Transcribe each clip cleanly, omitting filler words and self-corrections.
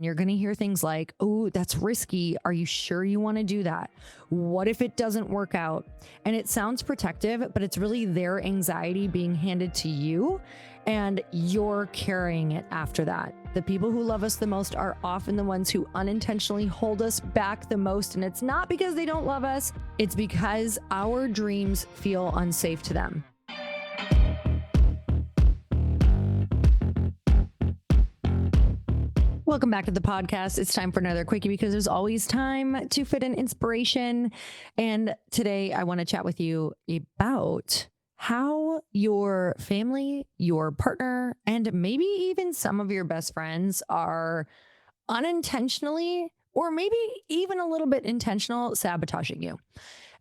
You're going to hear things like, oh, that's risky. Are you sure you want to do that? What if it doesn't work out? And it sounds protective, but it's really their anxiety being handed to you and you're carrying it after that. The people who love us the most are often the ones who unintentionally hold us back the most. And it's not because they don't love us, it's because our dreams feel unsafe to them. Welcome back to the podcast. It's time for another quickie because there's always time to fit in inspiration. And today I want to chat with you about how your family, your partner, and maybe even some of your best friends are unintentionally, or maybe even a little bit intentional, sabotaging you.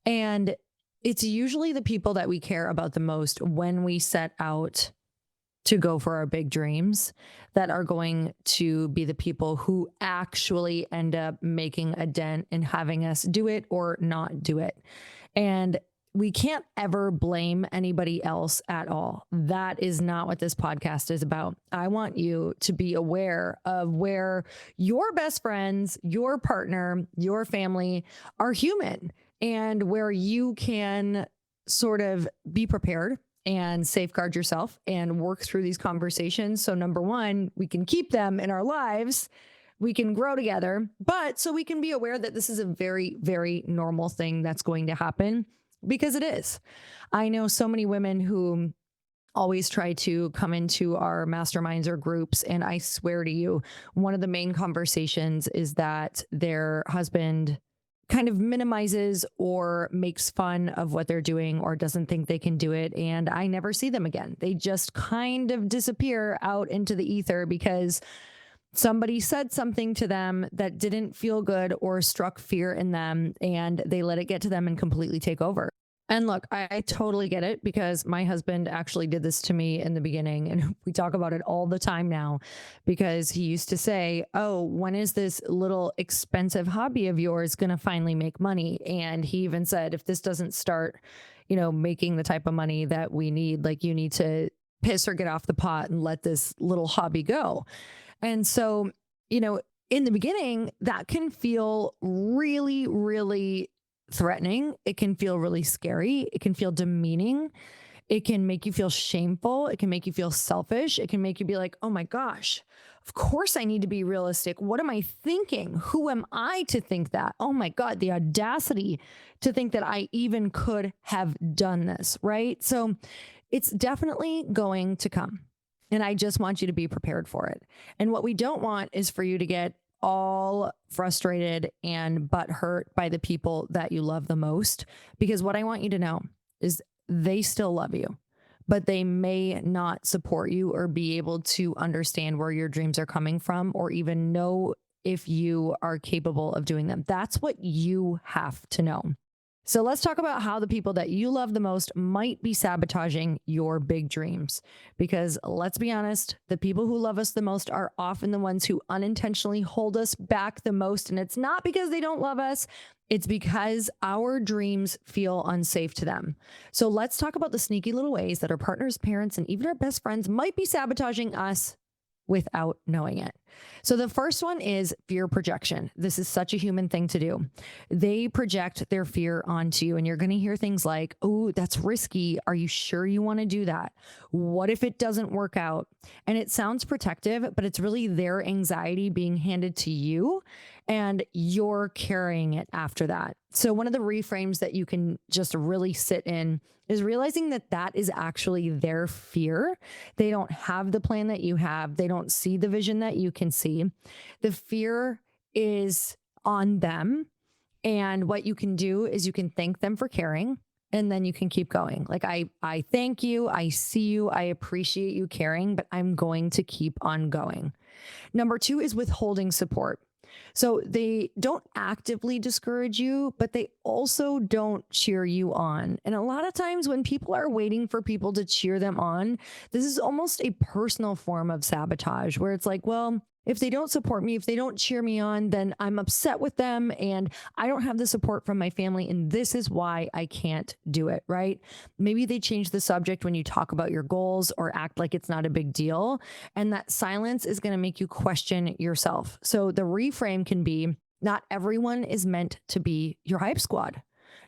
And it's usually the people that we care about the most when we set out to go for our big dreams that are going to be the people who actually end up making a dent in having us do it or not do it. And we can't ever blame anybody else at all. That is not what this podcast is about. I want you to be aware of where your best friends, your partner, your family are human, and where you can sort of be prepared and safeguard yourself and work through these conversations. So number one, we can keep them in our lives. We can grow together, but so we can be aware that this is a very, very normal thing that's going to happen, because it is. I know so many women who always try to come into our masterminds or groups, and I swear to you, one of the main conversations is that their husband kind of minimizes or makes fun of what they're doing or doesn't think they can do it. And I never see them again. They just kind of disappear out into the ether because somebody said something to them that didn't feel good or struck fear in them, and they let it get to them and completely take over. And look, I totally get it, because my husband actually did this to me in the beginning, and we talk about it all the time now, because he used to say, oh, when is this little expensive hobby of yours going to finally make money? And he even said, if this doesn't start, making the type of money that we need, like, you need to piss or get off the pot and let this little hobby go. And so, in the beginning, that can feel really, really threatening. It can feel really scary. It can feel demeaning. It can make you feel shameful. It can make you feel selfish. It can make you be like, oh my gosh, of course I need to be realistic. What am I thinking? Who am I to think that? Oh my God, the audacity to think that I even could have done this, right? So it's definitely going to come. And I just want you to be prepared for it. And what we don't want is for you to get all frustrated and butthurt by the people that you love the most. Because what I want you to know is they still love you, but they may not support you or be able to understand where your dreams are coming from, or even know if you are capable of doing them. That's what you have to know. So let's talk about how the people that you love the most might be sabotaging your big dreams. Because let's be honest, the people who love us the most are often the ones who unintentionally hold us back the most. And it's not because they don't love us, it's because our dreams feel unsafe to them. So let's talk about the sneaky little ways that our partners, parents, and even our best friends might be sabotaging us without knowing it. So the first one is fear projection. This is such a human thing to do. They project their fear onto you, and you're going to hear things like, oh, that's risky. Are you sure you want to do that? What if it doesn't work out? And it sounds protective, but it's really their anxiety being handed to you, and you're carrying it after that. So one of the reframes that you can just really sit in is realizing that that is actually their fear. They don't have the plan that you have. They don't see the vision that you can see. The fear is on them. And what you can do is you can thank them for caring, and then you can keep going. Like, I thank you. I see you. I appreciate you caring, but I'm going to keep on going. Number two is withholding support. So they don't actively discourage you, but they also don't cheer you on. And a lot of times when people are waiting for people to cheer them on, this is almost a personal form of sabotage, where it's like, well, If they don't support me, if they don't cheer me on, then I'm upset with them and I don't have the support from my family. And this is why I can't do it, right? Maybe they change the subject when you talk about your goals or act like it's not a big deal. And that silence is going to make you question yourself. So the reframe can be, not everyone is meant to be your hype squad.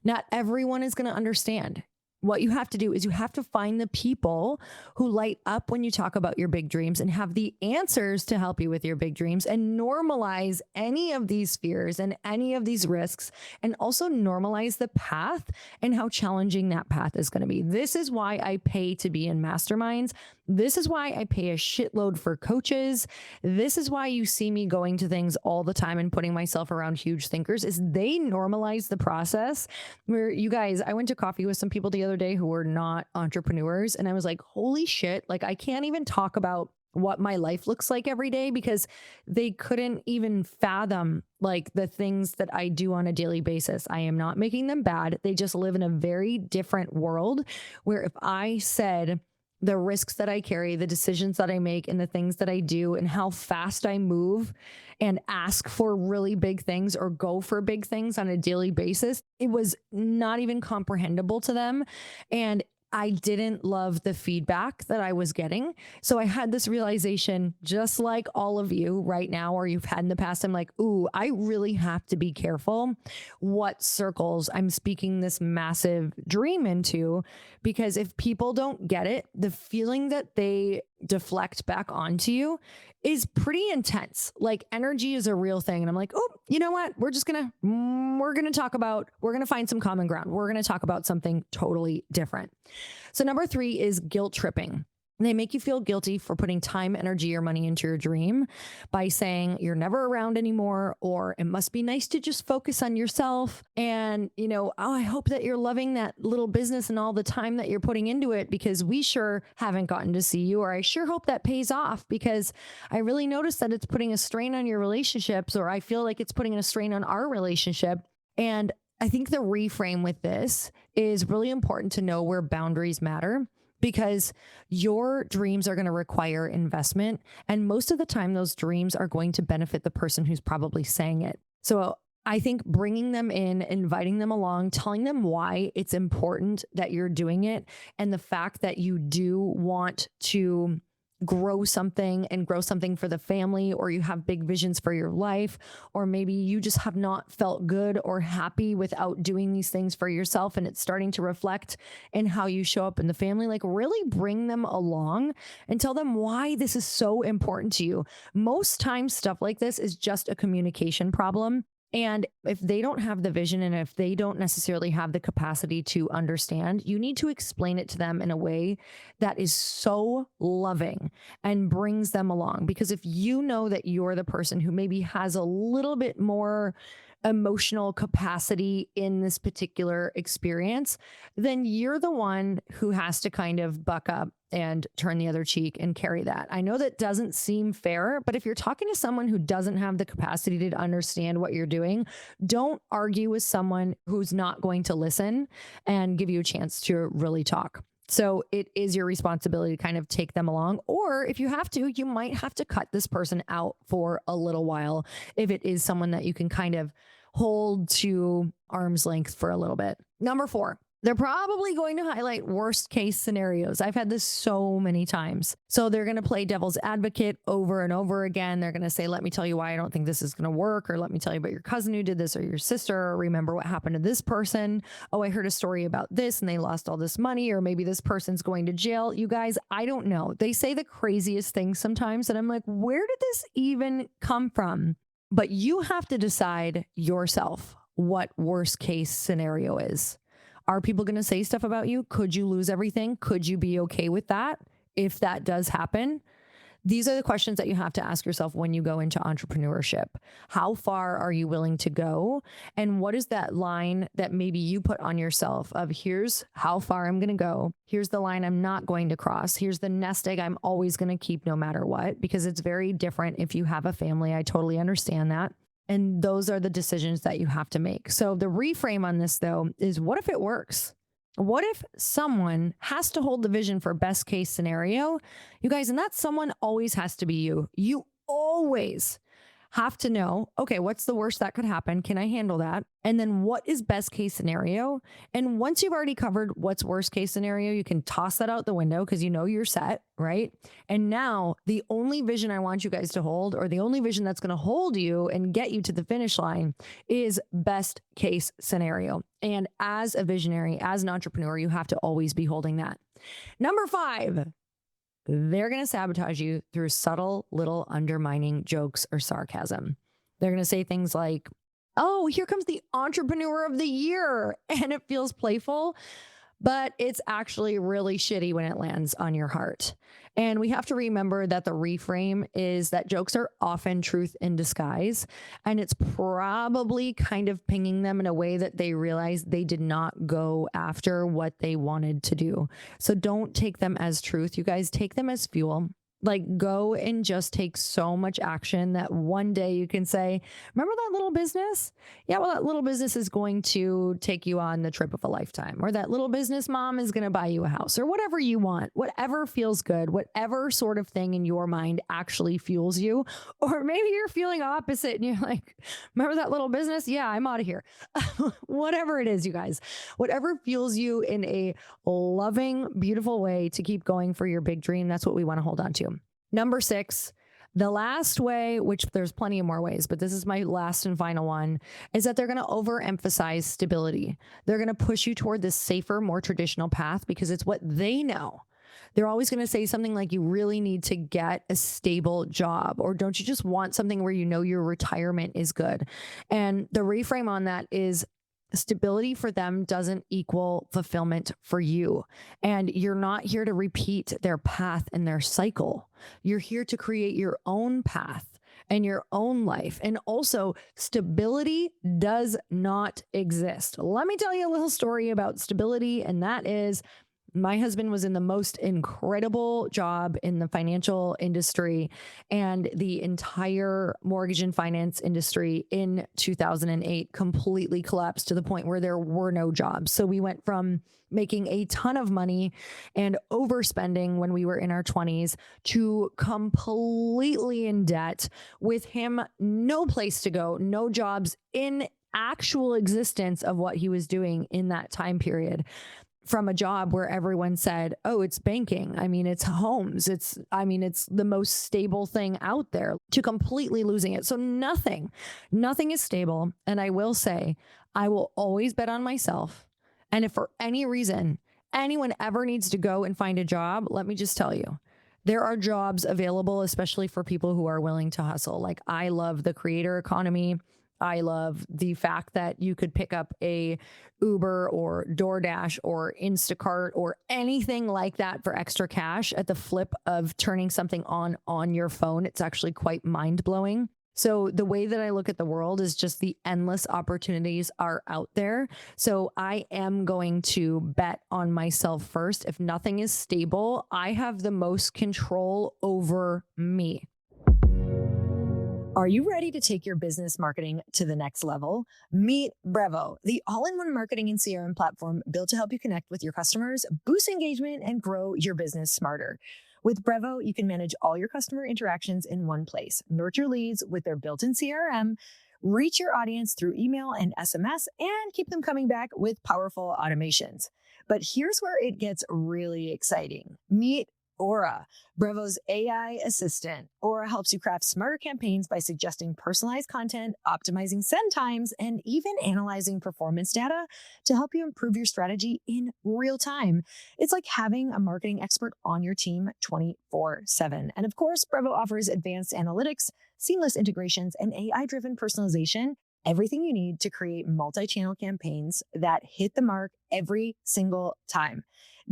Not everyone is going to understand. What you have to do is you have to find the people who light up when you talk about your big dreams and have the answers to help you with your big dreams, and normalize any of these fears and any of these risks, and also normalize the path and how challenging that path is going to be. This is why I pay to be in masterminds. This is why I pay a shitload for coaches. This is why you see me going to things all the time and putting myself around huge thinkers, is they normalize the process. Where, you guys, I went to coffee with some people the other day who were not entrepreneurs, and I was like, holy shit, like I can't even talk about what my life looks like every day because they couldn't even fathom like the things that I do on a daily basis. I am not making them bad. They just live in a very different world where if I said the risks that I carry, the decisions that I make, and the things that I do, and how fast I move and ask for really big things or go for big things on a daily basis, it was not even comprehensible to them. And I didn't love the feedback that I was getting. So I had this realization, just like all of you right now, or you've had in the past. I'm like, ooh, I really have to be careful what circles I'm speaking this massive dream into, because if people don't get it, the feeling that they deflect back onto you is pretty intense. Like, energy is a real thing. And I'm like, oh, you know what? We're going to find some common ground. We're going to talk about something totally different. So number 3 is guilt tripping. They make you feel guilty for putting time, energy, or money into your dream by saying you're never around anymore, or it must be nice to just focus on yourself. And, oh, I hope that you're loving that little business and all the time that you're putting into it, because we sure haven't gotten to see you. Or I sure hope that pays off, because I really noticed that it's putting a strain on your relationships, or I feel like it's putting a strain on our relationship. And I think the reframe with this is really important to know where boundaries matter, because your dreams are going to require investment. And most of the time, those dreams are going to benefit the person who's probably saying it. So I think bringing them in, inviting them along, telling them why it's important that you're doing it, and the fact that you do want to grow something and grow something for the family, or you have big visions for your life, or maybe you just have not felt good or happy without doing these things for yourself, and it's starting to reflect in how you show up in the family. Like, really bring them along and tell them why this is so important to you. Most times stuff like this is just a communication problem. And if they don't have the vision, and if they don't necessarily have the capacity to understand, you need to explain it to them in a way that is so loving and brings them along. Because if you know that you're the person who maybe has a little bit more emotional capacity in this particular experience, then you're the one who has to kind of buck up and turn the other cheek and carry that. I know that doesn't seem fair, but if you're talking to someone who doesn't have the capacity to understand what you're doing, don't argue with someone who's not going to listen and give you a chance to really talk. So it is your responsibility to kind of take them along. Or if you have to, you might have to cut this person out for a little while, if it is someone that you can kind of hold to arm's length for a little bit. Number 4, they're probably going to highlight worst case scenarios. I've had this so many times. So they're going to play devil's advocate over and over again. They're going to say, let me tell you why I don't think this is going to work, or let me tell you about your cousin who did this, or your sister, or remember what happened to this person. Oh, I heard a story about this and they lost all this money, or maybe this person's going to jail. You guys, I don't know. They say the craziest things sometimes, and I'm like, where did this even come from? But you have to decide yourself what worst case scenario is. Are people going to say stuff about you? Could you lose everything? Could you be okay with that if that does happen? These are the questions that you have to ask yourself when you go into entrepreneurship. How far are you willing to go? And what is that line that maybe you put on yourself of, here's how far I'm going to go. Here's the line I'm not going to cross. Here's the nest egg I'm always going to keep no matter what, because it's very different if you have a family. I totally understand that. And those are the decisions that you have to make. So the reframe on this, though, is what if it works? What if someone has to hold the vision for best case scenario? You guys, and that someone always has to be you. You always have to know, okay, what's the worst that could happen? Can I handle that? And then what is best case scenario? And once you've already covered what's worst case scenario, you can toss that out the window because you know you're set, right? And now the only vision I want you guys to hold, or the only vision that's going to hold you and get you to the finish line, is best case scenario. And as a visionary, as an entrepreneur, you have to always be holding that. Number 5, they're going to sabotage you through subtle little undermining jokes or sarcasm. They're going to say things like, oh, here comes the entrepreneur of the year. And it feels playful, but it's actually really shitty when it lands on your heart. And we have to remember that the reframe is that jokes are often truth in disguise. And it's probably kind of pinging them in a way that they realize they did not go after what they wanted to do. So don't take them as truth. You guys, take them as fuel. Like, go and just take so much action that one day you can say, remember that little business? Yeah, well, that little business is going to take you on the trip of a lifetime, or that little business mom is going to buy you a house, or whatever you want, whatever feels good, whatever sort of thing in your mind actually fuels you. Or maybe you're feeling opposite and you're like, remember that little business? Yeah, I'm out of here. Whatever it is, you guys, whatever fuels you in a loving, beautiful way to keep going for your big dream, that's what we want to hold on to. Number 6, the last way, which there's plenty of more ways, but this is my last and final one, is that they're going to overemphasize stability. They're going to push you toward this safer, more traditional path because it's what they know. They're always going to say something like, you really need to get a stable job, or don't you just want something where you know your retirement is good? And the reframe on that is, stability for them doesn't equal fulfillment for you. And you're not here to repeat their path and their cycle. You're here to create your own path and your own life. And also, stability does not exist. Let me tell you a little story about stability, and that is, my husband was in the most incredible job in the financial industry and the entire mortgage and finance industry in 2008 completely collapsed to the point where there were no jobs. So we went from making a ton of money and overspending when we were in our 20s to completely in debt, with him no place to go, no jobs in actual existence of what he was doing in that time period. From a job where everyone said, oh, it's banking. I mean, it's homes. It's the most stable thing out there, to completely losing it. So nothing is stable. And I will say, I will always bet on myself. And if for any reason anyone ever needs to go and find a job, let me just tell you, there are jobs available, especially for people who are willing to hustle. Like, I love the creator economy. I love the fact that you could pick up a Uber or DoorDash or Instacart or anything like that for extra cash at the flip of turning something on your phone. It's actually quite mind-blowing. So the way that I look at the world is just the endless opportunities are out there. So I am going to bet on myself first. If nothing is stable, I have the most control over me. Are you ready to take your business marketing to the next level? Meet Brevo, the all-in-one marketing and CRM platform built to help you connect with your customers, boost engagement, and grow your business smarter. With Brevo, you can manage all your customer interactions in one place, nurture leads with their built-in CRM, reach your audience through email and SMS, and keep them coming back with powerful automations. But here's where it gets really exciting. Meet Aura, Brevo's AI assistant. Aura helps you craft smarter campaigns by suggesting personalized content, optimizing send times, and even analyzing performance data to help you improve your strategy in real time. It's like having a marketing expert on your team 24/7. And of course, Brevo offers advanced analytics, seamless integrations, and AI-driven personalization. Everything you need to create multi-channel campaigns that hit the mark every single time.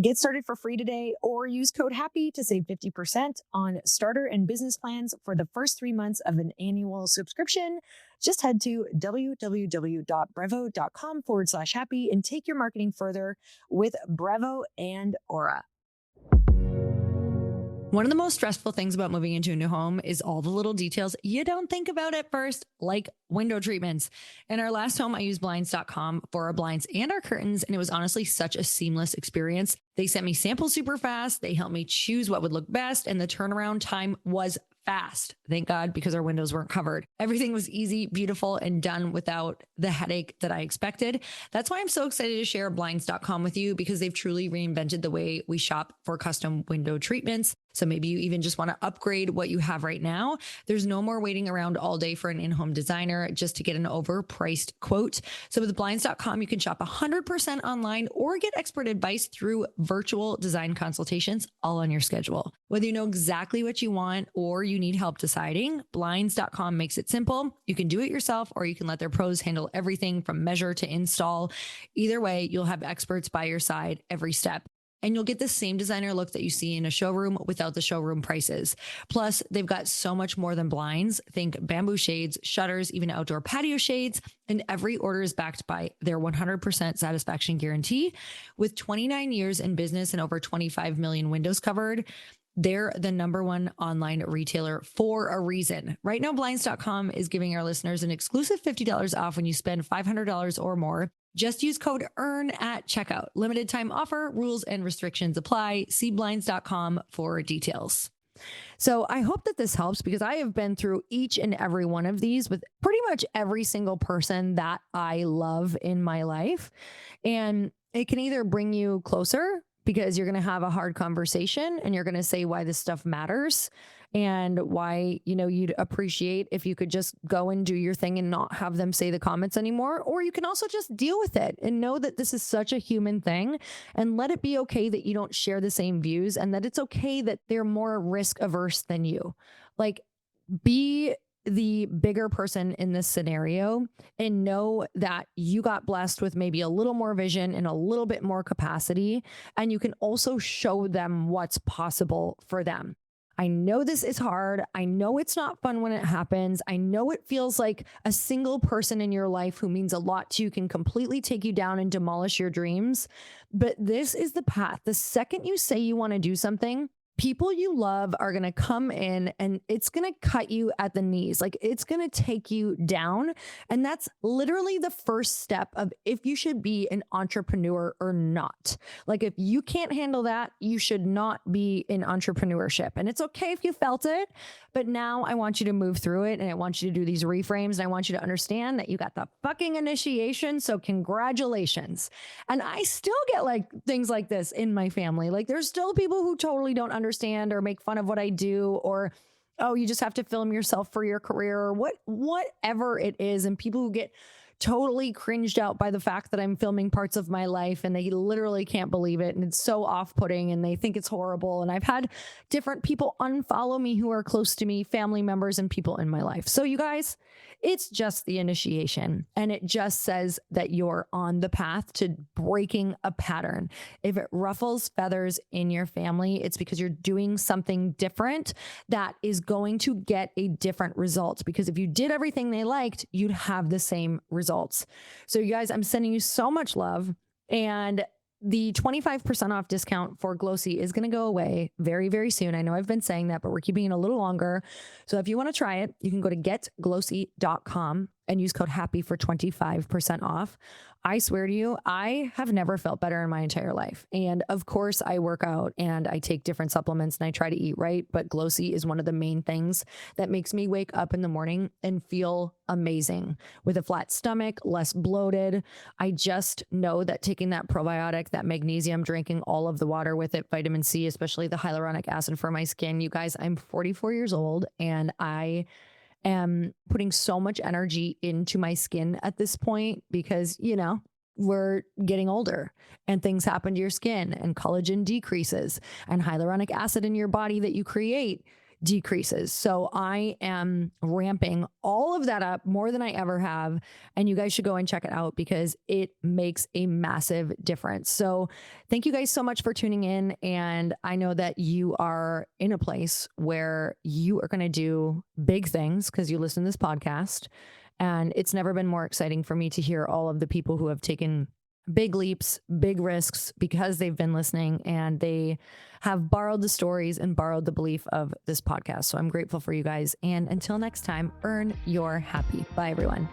Get started for free today, or use code HAPPY to save 50% on starter and business plans for the first 3 months of an annual subscription. Just head to www.brevo.com/happy and take your marketing further with Brevo and Aura. One of the most stressful things about moving into a new home is all the little details you don't think about at first, like window treatments. In our last home, I used blinds.com for our blinds and our curtains, and it was honestly such a seamless experience. They sent me samples super fast. They helped me choose what would look best, and the turnaround time was fast. Thank God, because our windows weren't covered. Everything was easy, beautiful, and done without the headache that I expected. That's why I'm so excited to share blinds.com with you, because they've truly reinvented the way we shop for custom window treatments. So maybe you even just want to upgrade what you have right now. There's no more waiting around all day for an in-home designer just to get an overpriced quote. So with blinds.com, you can shop 100% online or get expert advice through virtual design consultations, all on your schedule. Whether you know exactly what you want or you need help deciding, blinds.com makes it simple. You can do it yourself, or you can let their pros handle everything from measure to install. Either way, you'll have experts by your side every step. And you'll get the same designer look that you see in a showroom without the showroom prices. Plus, they've got so much more than blinds. Think bamboo shades, shutters, even outdoor patio shades. And every order is backed by their 100% satisfaction guarantee. With 29 years in business and over 25 million windows covered, they're the number one online retailer for a reason. Right now, blinds.com is giving our listeners an exclusive $50 off when you spend $500 or more. Just use code EARN at checkout. Limited time offer, rules and restrictions apply. See blinds.com for details. So I hope that this helps, because I have been through each and every one of these with pretty much every single person that I love in my life. And it can either bring you closer, because you're going to have a hard conversation and you're going to say why this stuff matters and why, you'd appreciate if you could just go and do your thing and not have them say the comments anymore. Or you can also just deal with it and know that this is such a human thing, and let it be okay that you don't share the same views, and that it's okay that they're more risk averse than you. Like, be the bigger person in this scenario and know that you got blessed with maybe a little more vision and a little bit more capacity, and you can also show them what's possible for them. I know this is hard. I know it's not fun when it happens. I know it feels like a single person in your life who means a lot to you can completely take you down and demolish your dreams. But this is the path. The second you say you want to do something, people you love are going to come in and it's going to cut you at the knees. Like, it's going to take you down. And that's literally the first step of if you should be an entrepreneur or not. Like, if you can't handle that, you should not be in entrepreneurship. And it's okay if you felt it, but now I want you to move through it, and I want you to do these reframes, and I want you to understand that you got the fucking initiation. So congratulations. And I still get like things like this in my family. Like, there's still people who totally don't understand or make fun of what I do, or, oh, you just have to film yourself for your career, or whatever it is. And people who get totally cringed out by the fact that I'm filming parts of my life, and they literally can't believe it. And it's so off-putting, and they think it's horrible. And I've had different people unfollow me who are close to me, family members and people in my life. So you guys, it's just the initiation, and it just says that you're on the path to breaking a pattern. If it ruffles feathers in your family, it's because you're doing something different that is going to get a different result. Because if you did everything they liked, you'd have the same results. So you guys, I'm sending you so much love, and the 25% off discount for Glōci is going to go away very, very soon. I know I've been saying that, but we're keeping it a little longer. So if you want to try it, you can go to getglōci.com and use code HAPPY for 25% off. I swear to you, I have never felt better in my entire life. And of course, I work out and I take different supplements and I try to eat right. But Glōci is one of the main things that makes me wake up in the morning and feel amazing with a flat stomach, less bloated. I just know that taking that probiotic, that magnesium, drinking all of the water with it, vitamin C, especially the hyaluronic acid for my skin. You guys, I'm 44 years old and I am putting so much energy into my skin at this point because, we're getting older and things happen to your skin and collagen decreases and hyaluronic acid in your body that you create decreases. So I am ramping all of that up more than I ever have. And you guys should go and check it out because it makes a massive difference. So thank you guys so much for tuning in. And I know that you are in a place where you are going to do big things because you listen to this podcast. And it's never been more exciting for me to hear all of the people who have taken big leaps, big risks because they've been listening and they have borrowed the stories and borrowed the belief of this podcast. So I'm grateful for you guys. And until next time, earn your happy. Bye, everyone.